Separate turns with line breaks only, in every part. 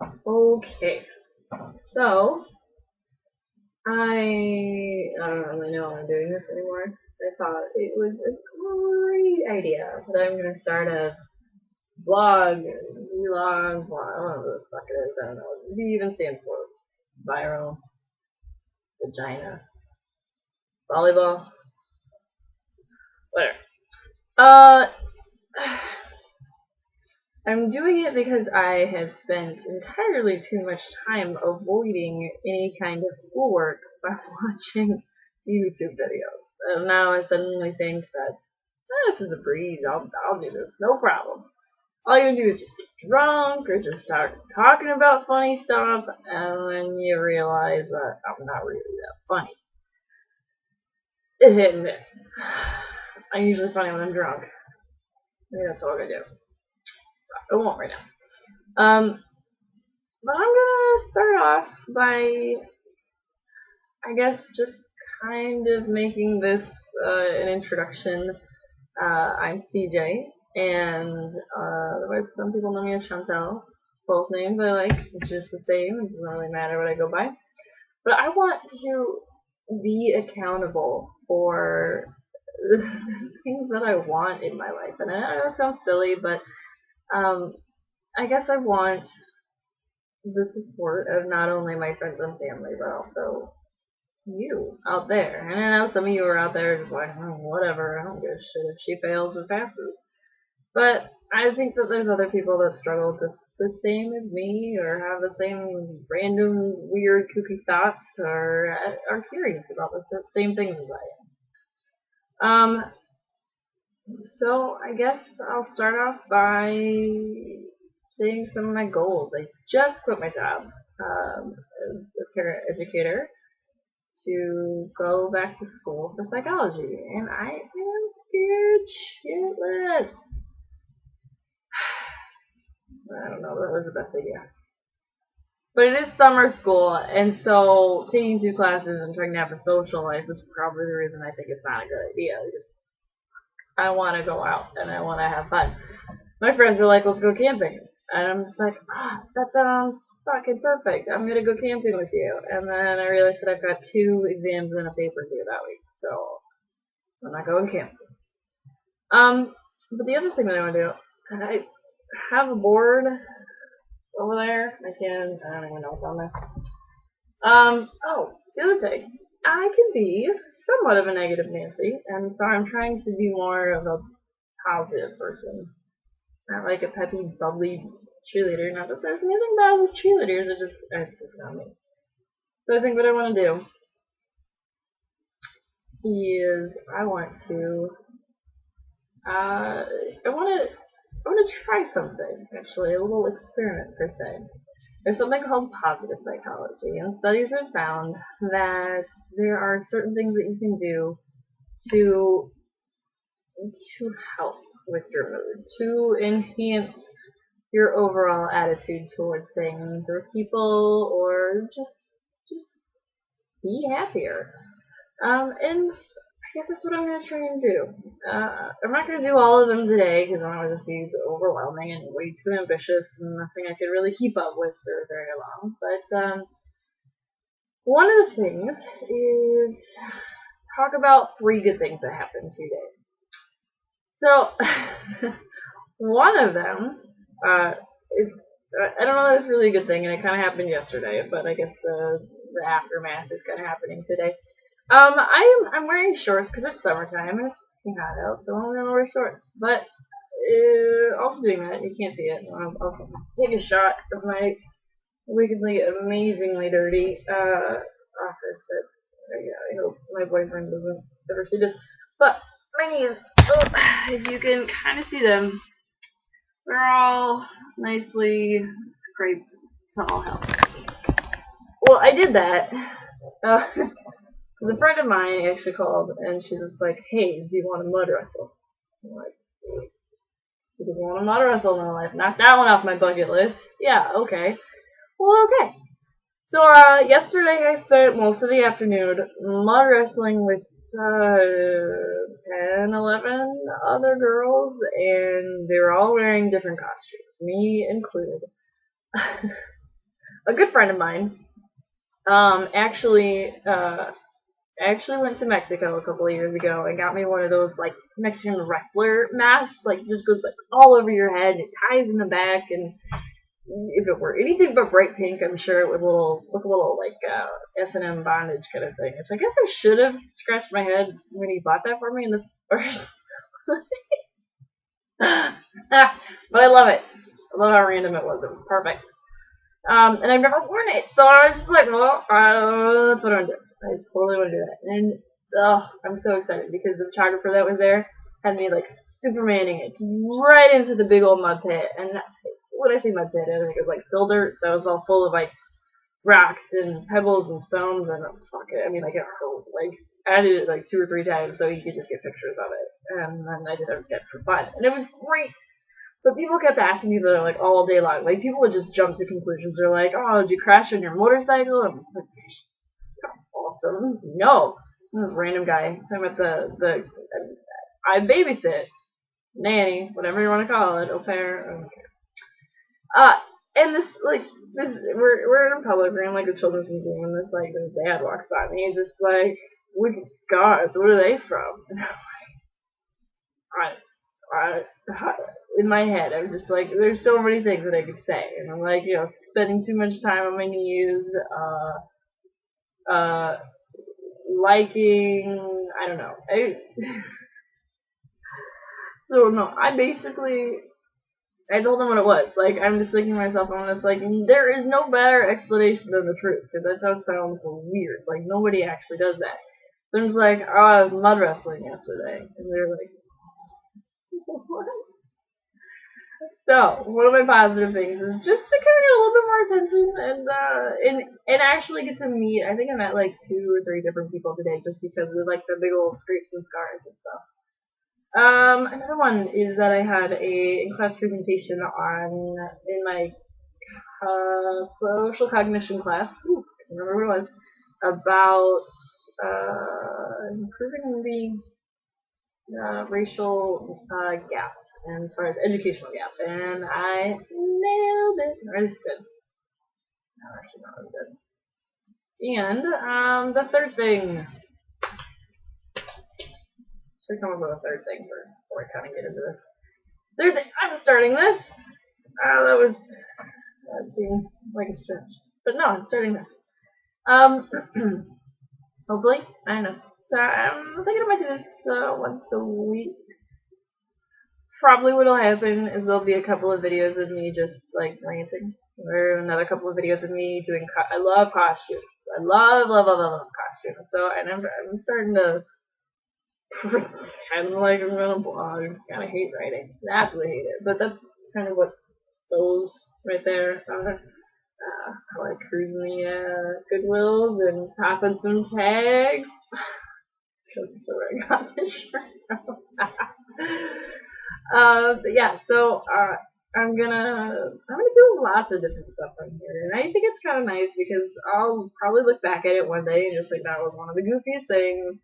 Okay, so I don't really know why I'm doing this anymore. I thought it was a great idea that I'm gonna start a blog, vlog, I don't know what the fuck it is. I don't know. What it even stands for viral vagina volleyball, whatever. Uh, I'm doing it because I have spent entirely too much time avoiding any kind of schoolwork by watching YouTube videos. And now I suddenly think that this is a breeze. I'll do this, no problem. All you gotta do is just get drunk or just start talking about funny stuff, and then you realize that I'm not really that funny. It hit and miss. I'm usually funny when I'm drunk. Maybe that's all I'm gonna do. I won't right now. But I'm gonna start off by, I guess, just kind of making this an introduction. I'm CJ, and some people know me as Chantel. Both names I like, just the same. It doesn't really matter what I go by. But I want to be accountable for the things that I want in my life. And I know that sounds silly, but um, I guess I want the support of not only my friends and family, but also you out there. And I know some of you are out there just like, whatever, I don't give a shit if she fails or passes. But I think that there's other people that struggle just the same as me, or have the same random, weird, kooky thoughts, or are curious about the same things as I am. So I guess I'll start off by saying some of my goals. I just quit my job as a parent educator to go back to school for psychology, and I am scared shitless. I don't know, that was the best idea. But it is summer school, and so taking two classes and trying to have a social life is probably the reason I think it's not a good idea. Because I want to go out and I want to have fun. My friends are like, let's go camping. And I'm just like, that sounds fucking perfect. I'm gonna go camping with you. And then I realized that I've got two exams and a paper due that week, so I'm not going camping. But the other thing that I want to do, I have a board over there. I don't even know what's on there. The other thing, I can be somewhat of a negative Nancy, and so I'm trying to be more of a positive person. Not like a peppy, bubbly cheerleader. Not that there's anything bad with cheerleaders, it's just not me. So I think what I want to do is uh, I want to try something, actually, a little experiment per se. There's something called positive psychology, and studies have found that there are certain things that you can do to to help with your mood, to enhance your overall attitude towards things or people, or just be happier. And I guess that's what I'm gonna try and do. I'm not gonna do all of them today because I would just be overwhelming and way too ambitious and nothing I could really keep up with for very long. But one of the things is talk about three good things that happened today. So one of them, it's I don't know if it's really a good thing, and it kind of happened yesterday, but I guess the aftermath is kind of happening today. I'm wearing shorts because it's summertime and it's fucking hot out, so I'm gonna wear shorts. But also doing that, you can't see it. I'll take a shot of my wickedly, amazingly dirty office. That I hope my boyfriend doesn't ever see this. But my knees, if you can kind of see them, they're all nicely scraped to all hell. Well, I did that. Uh, a friend of mine actually called, and she was like, "Hey, do you want to mud wrestle?" I'm like, "Who doesn't want to mud wrestle in their life? Knock that one off my bucket list." Yeah, okay. Well, okay. So, yesterday I spent most of the afternoon mud wrestling with 10, 11 other girls, and they were all wearing different costumes, me included. a good friend of mine actually went to Mexico a couple of years ago and got me one of those like Mexican wrestler masks, like just goes like all over your head and it ties in the back, and if it were anything but bright pink, I'm sure it would look a little like S&M bondage kind of thing. Which I guess I should have scratched my head when he bought that for me in the first but I love it. I love how random it was. It was perfect. And I've never worn it, so I was just like, well, that's what I'm doing. I totally want to do that. And I'm so excited because the photographer that was there had me like Supermaning it right into the big old mud pit. And when I say mud pit, I think it was like fill dirt, so it was all full of like rocks and pebbles and stones, and fuck it. I mean, like I did it like 2 or 3 times so you could just get pictures of it, and then I did it for fun, and it was great. But people kept asking me that like all day long. Like people would just jump to conclusions. They're like, "Oh, did you crash on your motorcycle?" And I'm like, "That's awesome." No, this random guy. I'm at the I babysit, nanny, whatever you want to call it, au pair. I don't care. And this like this, we're in public. We're in like a children's museum, and this dad walks by me. He's just like, "Look at scars. Where are they from?" And I in my head, I'm just like, there's so many things that I could say, and I'm like, spending too much time on my knees, liking, I don't know, so no, I told him what it was, like, I'm just thinking to myself, I'm just like, there is no better explanation than the truth, because that sounds so weird, like, nobody actually does that. So I'm just like, oh, I was mud wrestling yesterday, and they're like, what? So, one of my positive things is just to kind of get a little bit more attention and actually get to meet. I think I met like 2 or 3 different people today just because of like the big old scrapes and scars and stuff. Another one is that I had a in-class presentation in my social cognition class. Ooh, I can't remember what it was, about improving the racial gap. And as far as educational gap, and I nailed it. Or at least good. No, actually, not as good. And the third thing. Should come up with a third thing first before I kind of get into this. Third thing, I'm starting this. That seemed like a stretch, but no, I'm starting this. Hopefully, I don't know. So I'm thinking I might do this once a week. Probably what'll happen is there'll be a couple of videos of me just like ranting, or another couple of videos of me doing. I love costumes. I love costumes. So I'm starting to pretend like I'm gonna blog. Kind of hate writing. I absolutely hate it. But that's kind of what those right there are. I like cruising the Goodwills and popping some tags. So where I got this shirt from. But yeah, so I'm gonna do lots of different stuff on here, and I think it's kind of nice because I'll probably look back at it one day and just think that was one of the goofiest things.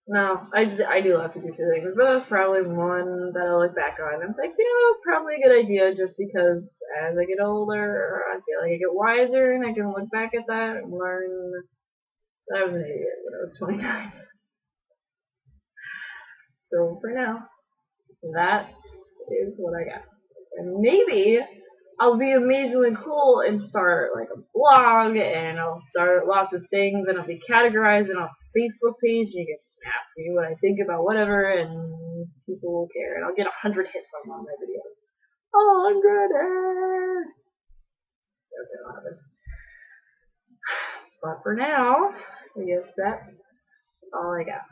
No, I do lots of goofy things, but that's probably one that I'll look back on and think, that was probably a good idea just because as I get older, I feel like I get wiser and I can look back at that and learn that I was an idiot when I was 29. So for now, that is what I got. And maybe I'll be amazingly cool and start like a blog, and I'll start lots of things, and I'll be categorized in a Facebook page, and you can ask me what I think about whatever, and people will care, and I'll get 100 hits on one of my videos. 100 hits! But for now, I guess that's all I got.